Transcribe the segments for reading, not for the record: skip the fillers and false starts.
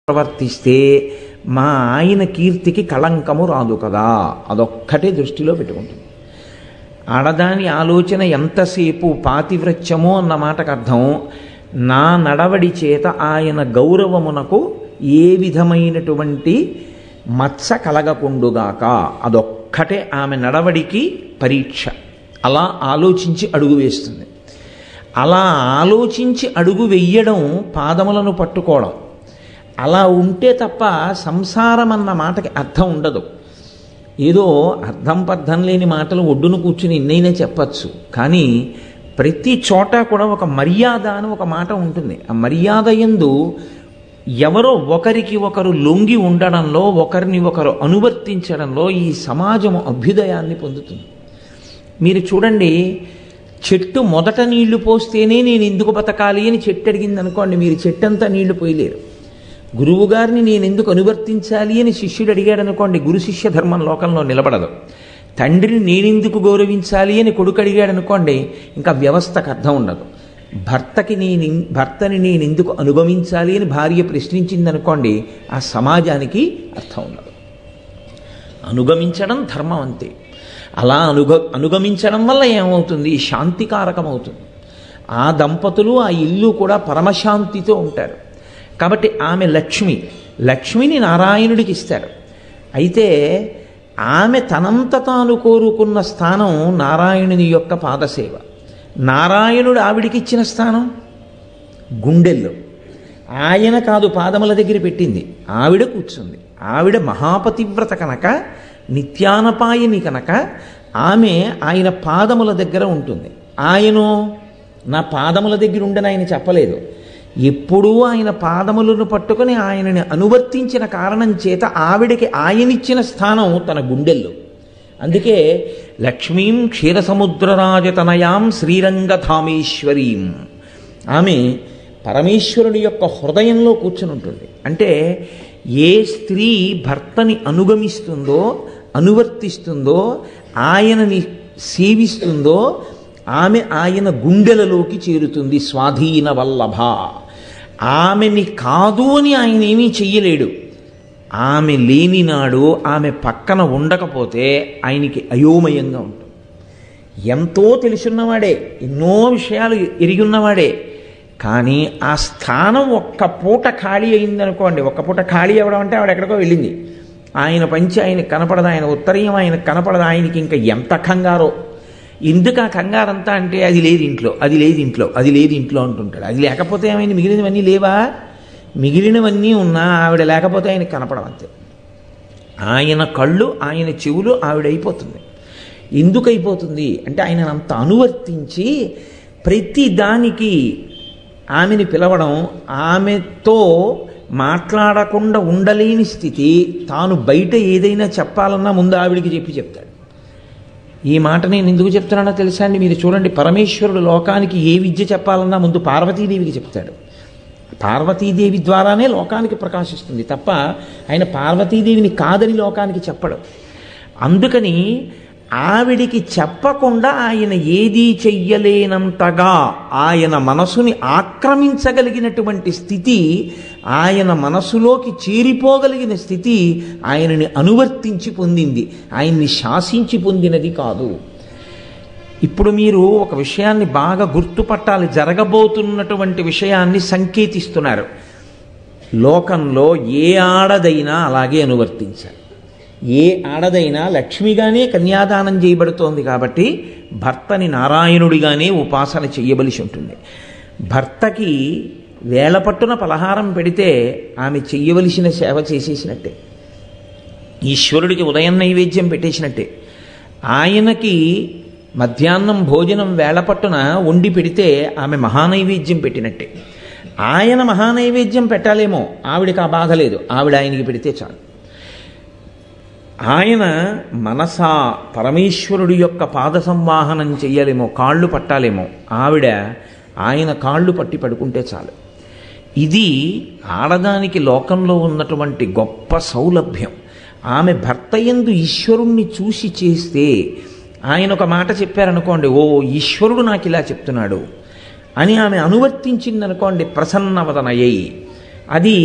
ప్రవర్తిస్తే మా ఆయన కీర్తికి కళంకము రాదు కదా, అదొక్కటే దృష్టిలో పెట్టుకుంటుంది. ఆడదాని ఆలోచన ఎంతసేపు పాతివ్రత్యమో అన్న మాటకు అర్థం, నా నడవడి చేత ఆయన గౌరవమునకు ఏ విధమైనటువంటి మత్స కలగకుండుగాక, అదొక్కటే ఆమె నడవడికి పరీక్ష. అలా ఆలోచించి అడుగు వేస్తుంది. అలా ఆలోచించి అడుగు వెయ్యడం పాదములను పట్టుకోవడం. అలా ఉంటే తప్ప సంసారం అన్న మాటకి అర్థం ఉండదు. ఏదో అర్థం పర్థం లేని మాటలు ఒడ్డును కూర్చుని ఎన్నైనా చెప్పచ్చు, కానీ ప్రతి చోట కూడా ఒక మర్యాద అని ఒక మాట ఉంటుంది. ఆ మర్యాద యందు ఎవరో ఒకరికి ఒకరు లొంగి ఉండడంలో, ఒకరిని ఒకరు అనువర్తించడంలో ఈ సమాజం అభ్యుదయాన్ని పొందుతుంది. మీరు చూడండి, చెట్టు మొదట నీళ్లు పోస్తేనే నేను ఎందుకు బతకాలి అని చెట్టు అడిగింది అనుకోండి, మీరు చెట్టంతా నీళ్లు పోయలేరు. గురువుగారిని నేను ఎందుకు అనువర్తించాలి అని శిష్యుడు అడిగాడు అనుకోండి, గురు శిష్య ధర్మం లోకంలో నిలబడదు. తండ్రిని నేనెందుకు గౌరవించాలి అని కొడుకు అడిగాడు అనుకోండి, ఇంకా వ్యవస్థకు అర్థం ఉండదు. భర్తని నేను ఎందుకు అనుగమించాలి అని భార్య ప్రశ్నించింది అనుకోండి, ఆ సమాజానికి అర్థం ఉండదు. అనుగమించడం ధర్మం అంతే. అలా అనుగమించడం వల్ల ఏమవుతుంది? శాంతికారకం అవుతుంది. ఆ దంపతులు, ఆ ఇల్లు కూడా పరమశాంతితో ఉంటారు. కాబట్టి ఆమె లక్ష్మిని నారాయణుడికి ఇస్తారు. అయితే ఆమె తనంత తాను కోరుకున్న స్థానం నారాయణుని యొక్క పాదసేవ. నారాయణుడు ఆవిడికి ఇచ్చిన స్థానం గుండెల్లో. ఆయన కాదు పాదముల దగ్గర పెట్టింది, ఆవిడ కూర్చుంది. ఆవిడ మహాపతివ్రత కనుక, నిత్యానపాయని కనుక ఆమె ఆయన పాదముల దగ్గర ఉంటుంది. ఆయనో నా పాదముల దగ్గర ఉండని ఆయన చెప్పలేదు. ఎప్పుడూ ఆయన పాదములను పట్టుకుని ఆయనని అనువర్తించిన కారణం చేత ఆవిడకి ఆయనిచ్చిన స్థానం తన గుండెల్లో. అందుకే లక్ష్మీం క్షీరసముద్రరాజతనయాం శ్రీరంగధామేశ్వరీం, ఆమె పరమేశ్వరుని యొక్క హృదయంలో కూర్చుని ఉంటుంది. అంటే ఏ స్త్రీ భర్తని అనుగమిస్తుందో, అనువర్తిస్తుందో, ఆయనని సేవిస్తుందో ఆమె ఆయన గుండెలలోకి చేరుతుంది. స్వాధీన వల్లభ. ఆమెని కాదు అని ఆయన ఏమీ చెయ్యలేడు. ఆమె లేనినాడు, ఆమె పక్కన ఉండకపోతే ఆయనకి అయోమయంగా ఉంటుంది. ఎంతో తెలుసున్నవాడే, ఎన్నో విషయాలు ఎరిగి ఉన్నవాడే, కానీ ఆ స్థానం ఒక్క పూట ఖాళీ అయిందనుకోండి. ఒక్క పూట ఖాళీ అవ్వడం అంటే ఆవిడ ఎక్కడికో వెళ్ళింది, ఆయన పంచి ఆయనకు కనపడదు, ఆయన ఉత్తరీయం ఆయనకు కనపడదు. ఆయనకి ఇంకా ఎంత కంగారో. ఎందుకు ఆ కంగారంతా అంటే, అది లేదు ఇంట్లో, అది లేదు ఇంట్లో, అది లేదు ఇంట్లో అంటుంటాడు. అది లేకపోతే ఏమైంది? మిగిలినవన్నీ లేవా? మిగిలినవన్నీ ఉన్నా ఆవిడ లేకపోతే ఆయనకు కనపడవంతే. ఆయన కళ్ళు, ఆయన చెవులు ఆవిడ అయిపోతుంది. ఎందుకు అయిపోతుంది అంటే, ఆయన అంత అనువర్తించి ప్రతి దానికి ఆమెని పిలవడం, ఆమెతో మాట్లాడకుండా ఉండలేని స్థితి. తాను బయట ఏదైనా చెప్పాలన్నా ముందు ఆవిడికి చెప్తాడు. ఈ మాట నేను ఎందుకు చెప్తున్నానో తెలుసా అండి? మీరు చూడండి, పరమేశ్వరుడు లోకానికి ఏ విద్య చెప్పాలన్నా ముందు పార్వతీదేవికి చెప్తాడు. పార్వతీదేవి ద్వారానే లోకానికి ప్రకాశిస్తుంది తప్ప ఆయన పార్వతీదేవిని కాదని లోకానికి చెప్పడు. అందుకని ఆవిడికి చెప్పకుండా ఆయన ఏదీ చెయ్యలేనంతగా ఆయన మనసుని ఆక్రమించగలిగినటువంటి స్థితి, ఆయన మనసులోకి చేరిపోగలిగిన స్థితి ఆయనని అనువర్తించి పొందింది, ఆయన్ని శాసించి పొందినది కాదు. ఇప్పుడు మీరు ఒక విషయాన్ని బాగా గుర్తుపట్టాలి. జరగబోతున్నటువంటి విషయాన్ని సంకేతిస్తున్నారు. లోకంలో ఏ ఆడదైనా అలాగే అనువర్తించాలి. ఏ ఆడదైనా లక్ష్మిగానే కన్యాదానం చేయబడుతోంది కాబట్టి భర్తని నారాయణుడిగానే ఉపాసన చెయ్యవలసి ఉంటుంది. భర్తకి వేళపట్టున పలహారం పెడితే ఆమె చెయ్యవలసిన సేవ చేసేసినట్టే, ఈశ్వరుడికి ఉదయం నైవేద్యం పెట్టేసినట్టే. ఆయనకి మధ్యాహ్నం భోజనం వేళపట్టున వండి పెడితే ఆమె మహానైవేద్యం పెట్టినట్టే. ఆయన మహానైవేద్యం పెట్టాలేమో, ఆవిడికి ఆ బాధ లేదు, ఆవిడ ఆయనకి పెడితే చాలు. ఆయన మనసా పరమేశ్వరుడి యొక్క పాద సంవాహనం చెయ్యలేమో, కాళ్ళు పట్టాలేమో, ఆవిడ ఆయన కాళ్ళు పట్టి పడుకుంటే చాలు. ఇది ఆడదానికి లోకంలో ఉన్నటువంటి గొప్ప సౌలభ్యం. ఆమె భర్త యందు ఈశ్వరుణ్ణి చూసి చేస్తే ఆయన ఒక మాట చెప్పారనుకోండి, ఓ ఈశ్వరుడు నాకు ఇలా చెప్తున్నాడు అని ఆమె అనువర్తించిందనుకోండి, ప్రసన్నవదనయ్యి. అది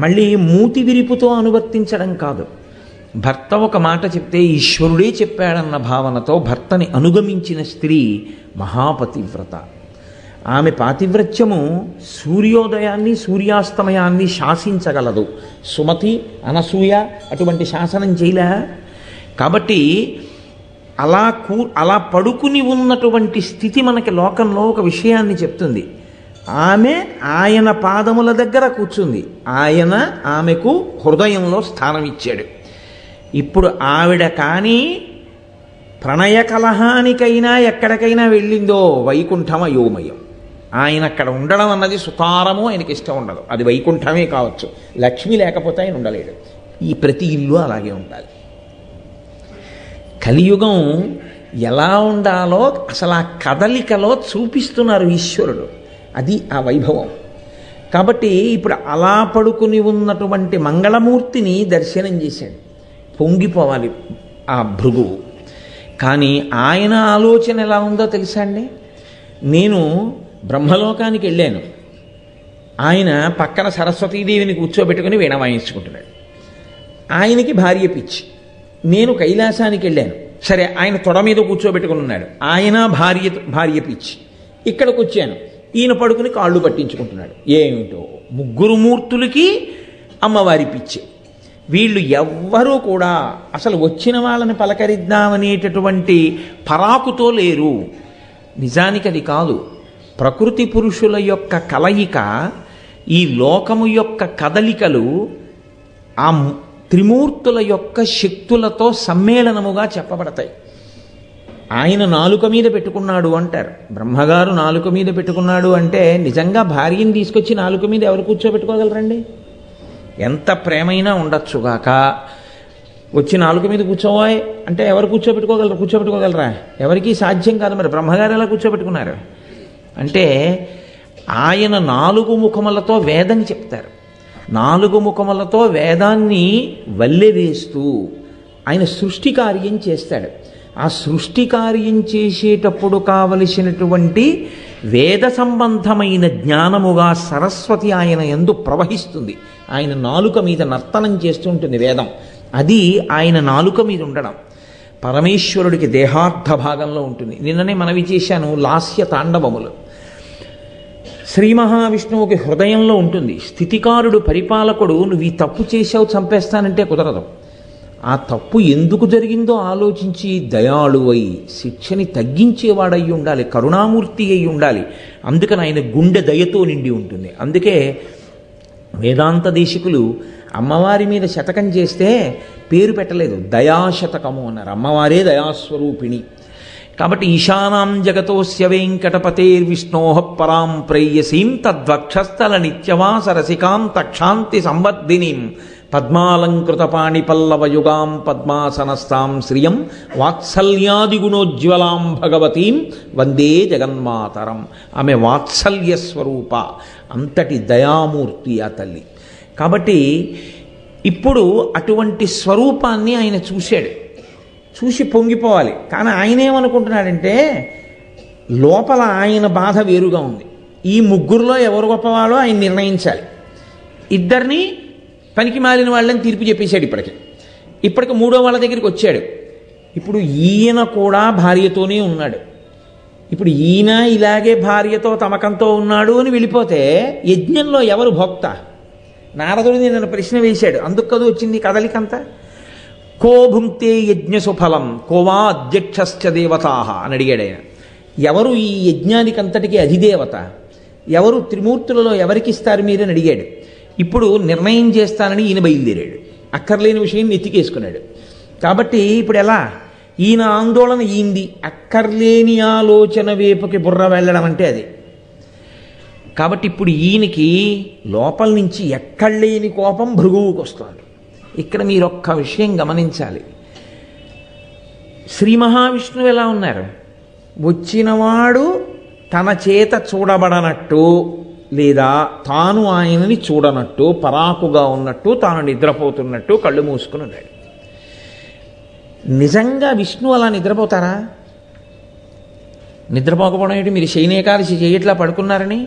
మళ్ళీ మూతి విరిపుతో అనువర్తించడం కాదు. భర్త ఒక మాట చెప్తే ఈశ్వరుడే చెప్పాడన్న భావనతో భర్తని అనుగమించిన స్త్రీ మహాపతివ్రత. ఆమె పాతివ్రత్యము సూర్యోదయాన్ని సూర్యాస్తమయాన్ని శాసించగలదు. సుమతి, అనసూయ అటువంటి శాసనం చేయలే. కాబట్టి అలా పడుకుని ఉన్నటువంటి స్థితి మనకి లోకంలో ఒక విషయాన్ని చెప్తుంది. ఆమె ఆయన పాదముల దగ్గర కూర్చుంది, ఆయన ఆమెకు హృదయంలో స్థానం ఇచ్చాడు. ఇప్పుడు ఆవిడ కానీ ప్రణయ కలహానికైనా ఎక్కడికైనా వెళ్ళిందో వైకుంఠం అయోమయం. ఆయన అక్కడ ఉండడం అన్నది సుతారము ఆయనకి ఇష్టం ఉండదు. అది వైకుంఠమే కావచ్చు, లక్ష్మి లేకపోతే ఆయన ఉండలేడు. ఈ ప్రతి ఇల్లు అలాగే ఉండాలి. కలియుగం ఎలా ఉండాలో అసలు ఆ కదలికలో చూపిస్తున్నారు ఈశ్వరుడు. అది ఆ వైభవం. కాబట్టి ఇప్పుడు అలా పడుకుని ఉన్నటువంటి మంగళమూర్తిని దర్శనం చేశాడు. పొంగిపోవాలి ఆ భృగువు. కానీ ఆయన ఆలోచన ఎలా ఉందో తెలుసా అండి? నేను బ్రహ్మలోకానికి వెళ్ళాను, ఆయన పక్కన సరస్వతీదేవిని కూర్చోబెట్టుకుని వీణ వాయించుకుంటున్నాడు. ఆయనకి భార్య పిచ్చి. నేను కైలాసానికి వెళ్ళాను, సరే ఆయన తొడ మీద కూర్చోబెట్టుకుని ఉన్నాడు, ఆయన భార్య పిచ్చి. ఇక్కడికి వచ్చాను, ఈయన పడుకుని కాళ్ళు పట్టించుకుంటున్నాడు. ఏమిటో ముగ్గురు మూర్తులకి అమ్మవారి పిచ్చి. వీళ్ళు ఎవ్వరూ కూడా అసలు వచ్చిన వాళ్ళని పలకరిద్దామనేటటువంటి పరాకుతో లేరు. నిజానికి అది కాదు. ప్రకృతి పురుషుల యొక్క కలయిక, ఈ లోకము యొక్క కదలికలు ఆ త్రిమూర్తుల యొక్క శక్తులతో సమ్మేళనముగా చెప్పబడతాయి. ఆయన నాలుక మీద పెట్టుకున్నాడు అంటారు. బ్రహ్మగారు నాలుక మీద పెట్టుకున్నాడు అంటే నిజంగా భార్యని తీసుకొచ్చి నాలుక మీద ఎవరు కూర్చోబెట్టుకోగలరండి? ఎంత ప్రేమైనా ఉండొచ్చుగాక, వచ్చి నాలుక మీద కూర్చోవాయి అంటే ఎవరు కూర్చోబెట్టుకోగలరా? ఎవరికీ సాధ్యం కాదు. మరి బ్రహ్మగారు ఎలా కూర్చోబెట్టుకున్నారు అంటే ఆయన 4 ముఖములతో వేదం చెప్తారు. 4 ముఖములతో వేదాన్ని వల్లెవేస్తూ ఆయన సృష్టి కార్యం చేస్తాడు. ఆ సృష్టి కార్యం చేసేటప్పుడు కావలసినటువంటి వేద సంబంధమైన జ్ఞానముగా సరస్వతి ఆయన యందు ప్రవహిస్తుంది. ఆయన నాలుక మీద నర్తనం చేస్తుంటుంది వేదం. అది ఆయన నాలుక మీద ఉండడం. పరమేశ్వరుడికి దేహార్థ భాగంలో ఉంటుంది. నిన్ననే మనవి చేశాను లాస్య తాండవములు. శ్రీ మహావిష్ణువుకి హృదయంలో ఉంటుంది. స్థితికారుడు, పరిపాలకుడు నువ్వు ఈ తప్పు చేసావు చంపేస్తానంటే కుదరదు. ఆ తప్పు ఎందుకు జరిగిందో ఆలోచించి దయాళువై శిక్షని తగ్గించేవాడై ఉండాలి, కరుణామూర్తి అయి ఉండాలి. అందుకని ఆయన గుండె దయతో నిండి ఉంటుంది. అందుకే వేదాంత దేశికులు అమ్మవారి మీద శతకం చేస్తే పేరు పెట్టలేదు, దయాశతకము అన్నారు. అమ్మవారే దయాస్వరూపిణి. కాబట్టి ఈశానాం జగతోస్య వెంకటపతేర్విష్ణోః పరాం ప్రేయసీం తద్వక్షస్థల నిత్యవాస రసికాం తక్షాంతి సంవర్ధినీం పద్మాలంకృత పాణిపల్లవయుగాం పద్మాసనస్థాం శ్రియం వాత్సల్యాదిగుణోజ్వలాం భగవతీం వందే జగన్మాతరం. ఆమె వాత్సల్య స్వరూప, అంతటి దయామూర్తి ఆ తల్లి. కాబట్టి ఇప్పుడు అటువంటి స్వరూపాన్ని ఆయన చూశాడు. చూసి పొంగిపోవాలి. కానీ ఆయన ఏమనుకుంటున్నాడంటే లోపల ఆయన బాధ వేరుగా ఉంది. ఈ ముగ్గురులో ఎవరు గొప్పవాళ్ళో ఆయన నిర్ణయించాలి. ఇద్దరిని పనికి మాలిన వాళ్ళని తీర్పు చెప్పేశాడు. ఇప్పటికి మూడో వాళ్ళ దగ్గరికి వచ్చాడు. ఇప్పుడు ఈయన కూడా భార్యతోనే ఉన్నాడు. ఇప్పుడు ఈయన ఇలాగే భార్యతో తమకంతో ఉన్నాడు అని వెళ్ళిపోతే యజ్ఞంలో ఎవరు భోక్త? నారదుడిని నన్ను ప్రశ్న వేశాడు. అందుకు కదా వచ్చింది కదలికంతా. కో భుంక్తే యజ్ఞ సుఫలం కోవా అధ్యక్షశ్చ దేవతాః అని అడిగాడు ఆయన. ఎవరు ఈ యజ్ఞానికంతటికి అధిదేవత? ఎవరు త్రిమూర్తులలో ఎవరికి ఇస్తారు మీరని అడిగాడు. ఇప్పుడు నిర్ణయం చేస్తానని ఈయన బయలుదేరాడు. అక్కర్లేని విషయం నెత్తికేసుకున్నాడు. కాబట్టి ఇప్పుడు ఎలా? ఈయన ఆందోళన ఈంది. అక్కర్లేని ఆలోచన వైపుకి బుర్ర వెళ్ళడం అంటే అది. కాబట్టి ఇప్పుడు ఈయనకి లోపల నుంచి ఎక్కడలేని కోపం భృగువుకి వస్తుంది. ఇక్కడ మీరు ఒక్క విషయం గమనించాలి. శ్రీ మహావిష్ణువు ఎలా ఉన్నారు? వచ్చినవాడు తన చేత చూడబడనట్టు లేదా తాను ఆయనని చూడనట్టు, పరాకుగా ఉన్నట్టు, తాను నిద్రపోతున్నట్టు కళ్ళు మూసుకుని ఉన్నాడు. నిజంగా విష్ణు అలా నిద్రపోతారా? నిద్రపోకపోవడం ఏంటి? మీరు శయన ఏకాదశి చెయ్యట్లా పడుకున్నారని,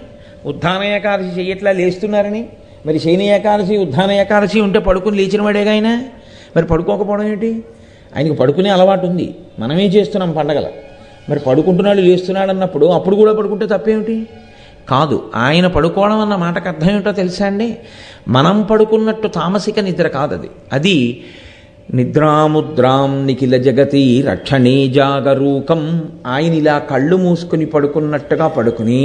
ఉద్ధాన ఏకాదశి చెయ్యట్లా లేస్తున్నారని. మరి శయన ఏకాదశి ఉద్ధాన ఏకాదశి ఉంటే పడుకుని లేచిన వాడేగా ఆయన. మరి పడుకోకపోవడం ఏంటి? ఆయనకు పడుకునే అలవాటు ఉంది, మనమే చేస్తున్నాం పండగలు. మరి పడుకుంటున్నాడు లేస్తున్నాడు అన్నప్పుడు అప్పుడు కూడా పడుకుంటే తప్పేమిటి? కాదు, ఆయన పడుకోవడం అన్న మాటకు అర్థం ఏమిటో తెలుసా అండి? మనం పడుకున్నట్టు తామసిక నిద్ర కాదు అది. అది నిద్రాముద్రాం నిఖిల జగతి రక్షణే జాగరూకం. ఆయన ఇలా కళ్ళు మూసుకుని పడుకున్నట్టుగా పడుకుని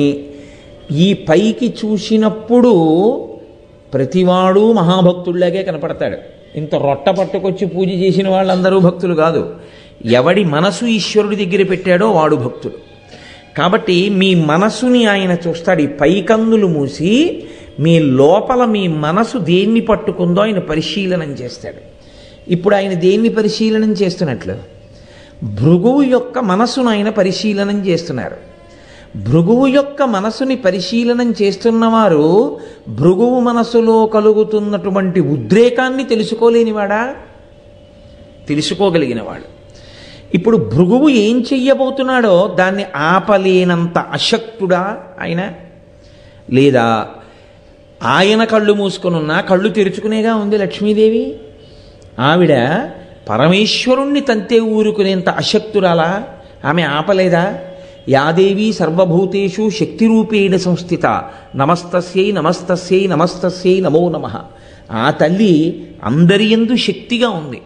ఈ పైకి చూసినప్పుడు ప్రతివాడు మహాభక్తుల్లాగే కనపడతాడు. ఇంత రొట్ట పట్టుకొచ్చి పూజ చేసిన వాళ్ళందరూ భక్తులు కాదు. ఎవడి మనసు ఈశ్వరుడి దగ్గర పెట్టాడో వాడు భక్తుడు. కాబట్టి మీ మనసుని ఆయన చూస్తాడు. ఈ పైకందులు మూసి మీ లోపల మీ మనసు దేన్ని పట్టుకుందో ఆయన పరిశీలనం చేస్తాడు. ఇప్పుడు ఆయన దేన్ని పరిశీలనం చేస్తున్నట్లు? భృగువు యొక్క మనసును ఆయన పరిశీలనం చేస్తున్నారు. భృగువు యొక్క మనసుని పరిశీలనం చేస్తున్నవారు భృగువు మనసులో కలుగుతున్నటువంటి ఉద్రేకాన్ని తెలుసుకోలేనివాడా? తెలుసుకోగలిగినవాడు. ఇప్పుడు భృగువు ఏం చెయ్యబోతున్నాడో దాన్ని ఆపలేనంత అశక్తుడా ఆయన? లేదా ఆయన కళ్ళు మూసుకునున్నా కళ్ళు తెరుచుకునేగా ఉంది లక్ష్మీదేవి. ఆవిడ పరమేశ్వరుణ్ణి తంతే ఊరుకునేంత అశక్తురాలా? ఆమె ఆపలేదా? యాదేవి సర్వభూతేషు శక్తిరూపేణ సంస్థిత నమస్తస్యై నమస్తస్యై నమస్తస్యై నమో నమః. ఆ తల్లి అందరి యందు శక్తిగా ఉంది.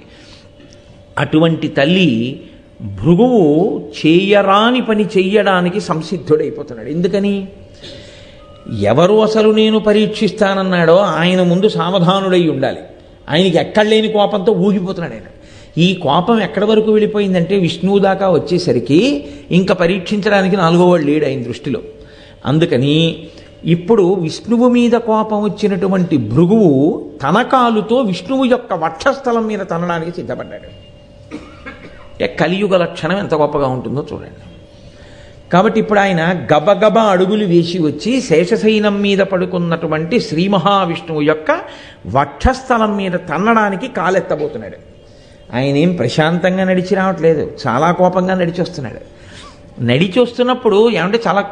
అటువంటి తల్లి భృగువు చేయరాని పని చెయ్యడానికి సంసిద్ధుడైపోతున్నాడు. ఎందుకని? ఎవరు అసలు నేను పరీక్షిస్తానన్నాడో ఆయన ముందు సావధానుడై ఉండాలి. ఆయనకి ఎక్కడ లేని కోపంతో ఊగిపోతున్నాడు ఆయన. ఈ కోపం ఎక్కడి వరకు వెళ్ళిపోయిందంటే విష్ణువు దాకా వచ్చేసరికి ఇంకా పరీక్షించడానికి నాలుగో వాడు లేడు ఆయన దృష్టిలో. అందుకని ఇప్పుడు విష్ణువు మీద కోపం వచ్చినటువంటి భృగువు తన కాలుతో విష్ణువు యొక్క వక్షస్థలం మీద తనడానికి సిద్ధపడ్డాడు. కలియుగ లక్షణం ఎంత గొప్పగా ఉంటుందో చూడండి. కాబట్టి ఇప్పుడు ఆయన గబగబ అడుగులు వేసి వచ్చి శేషశయనం మీద పడుకున్నటువంటి శ్రీ మహావిష్ణువు యొక్క వక్షస్థలం మీద తన్నడానికి కాలెత్తబోతున్నాడు. ఆయన ఏం ప్రశాంతంగా నడిచి రావట్లేదు, చాలా కోపంగా నడిచొస్తున్నాడు. నడిచొస్తున్నప్పుడు ఏమంటే చాలా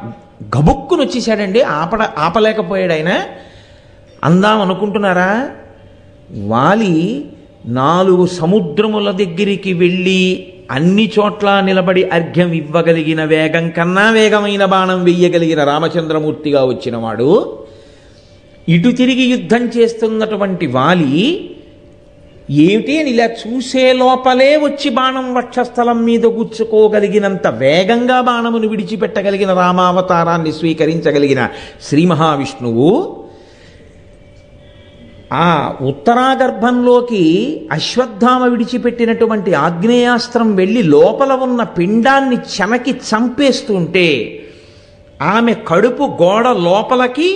గబుక్కుని వచ్చేసాడండి. ఆపలేకపోయాడు ఆయన. అందాం అనుకుంటున్నారా? వాలి 4 సముద్రముల దగ్గరికి వెళ్ళి అన్ని చోట్ల నిలబడి అర్ఘ్యం ఇవ్వగలిగిన వేగం కన్నా వేగమైన బాణం వెయ్యగలిగిన రామచంద్రమూర్తిగా వచ్చినవాడు ఇటు తిరిగి యుద్ధం చేస్తున్నటువంటి వాలి ఏమిటి అని ఇలా చూసే లోపలే వచ్చి బాణం వక్షస్థలం మీద గుచ్చుకోగలిగినంత వేగంగా బాణమును విడిచిపెట్టగలిగిన రామావతారాన్ని స్వీకరించగలిగిన శ్రీ మహావిష్ణువు ఆ ఉత్తరాగర్భంలోకి అశ్వత్థామ విడిచిపెట్టినటువంటి ఆగ్నేయాస్త్రం వెళ్ళి లోపల ఉన్న పిండాన్ని చెనకి చంపేస్తుంటే ఆమె కడుపు గోడ లోపలికి